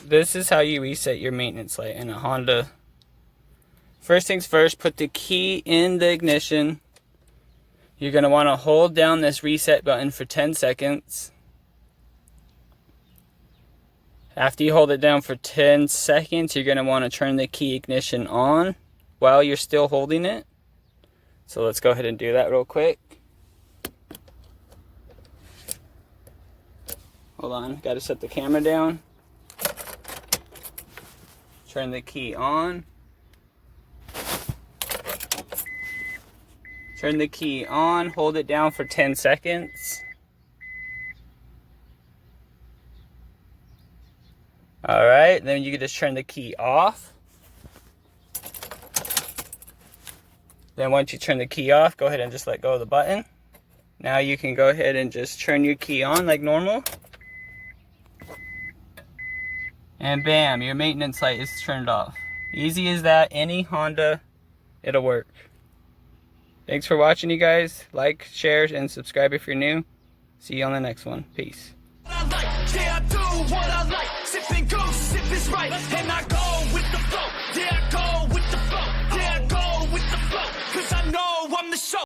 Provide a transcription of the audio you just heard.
this is how you reset your maintenance light in a Honda. First things first, put the key in the ignition. You're going to want to hold down this reset button for 10 seconds. After you hold it down for 10 seconds, you're going to want to turn the key ignition on while you're still holding it. So let's go ahead and do that real quick. Hold on, got to set the camera down. Turn the key on. Turn the key on, hold it down for 10 seconds. Alright, then you can just turn the key off. Then once you turn the key off, go ahead and just let go of the button. Now you can go ahead and just turn your key on like normal. And bam, your maintenance light is turned off. Easy as that, any Honda, it'll work. Thanks for watching, you guys. Like, share, and subscribe if you're new. See you on the next one. Peace.